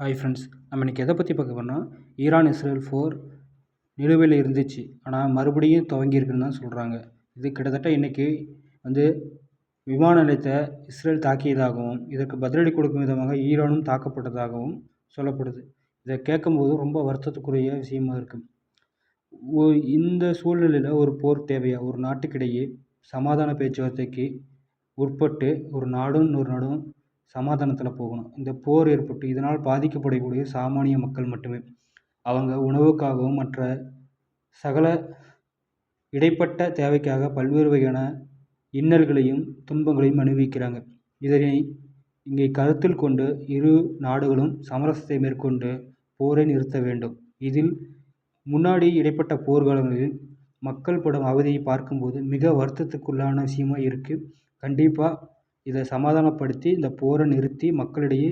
Hi friends, நம்ம இன்றைக்கி எதை பற்றி பார்க்க போறோம்னா, ஈரான் இஸ்ரேல் போர் நிலுவையில் இருந்துச்சு. ஆனால் மறுபடியும் துவங்கியிருக்குன்னு தான் சொல்கிறாங்க. இது கிட்டத்தட்ட இன்றைக்கி விமான நிலையத்தை இஸ்ரேல் தாக்கியதாகவும், இதற்கு பதிலடி கொடுக்கும் விதமாக ஈரானும் தாக்கப்பட்டதாகவும் சொல்லப்படுது. இதை கேட்கும்போது ரொம்ப வருத்தத்துக்குரிய விஷயமா இருக்குது. இந்த சூழ்நிலையில் ஒரு போர் தேவையா? ஒரு நாட்டுக்கிடையே சமாதான பேச்சுவார்த்தைக்கு உட்பட்டு ஒரு நாடும் இன்னொரு நாடும் சமாதானத்தில் போகணும். இந்த போர் ஏற்பட்டு இதனால் பாதிக்கப்படக்கூடிய சாமானிய மக்கள் மட்டுமே. அவங்க உணவுக்காகவும் மற்ற சகல இடைப்பட்ட தேவைக்காக பல்வேறு வகையான இன்னல்களையும் துன்பங்களையும் அனுபவிக்கிறாங்க. இதனை இங்கே கருத்தில் கொண்டு இரு நாடுகளும் சமரசத்தை மேற்கொண்டு போரை நிறுத்த வேண்டும். இதில் முன்னாடி இடைப்பட்ட போர்க்காலங்களில் மக்கள் படும் அவதியை பார்க்கும்போது மிக வருத்தத்துக்குள்ளான விஷயமா இருக்குது. கண்டிப்பாக இதை சமாதானப்படுத்தி இந்த போரை நிறுத்தி மக்களிடையே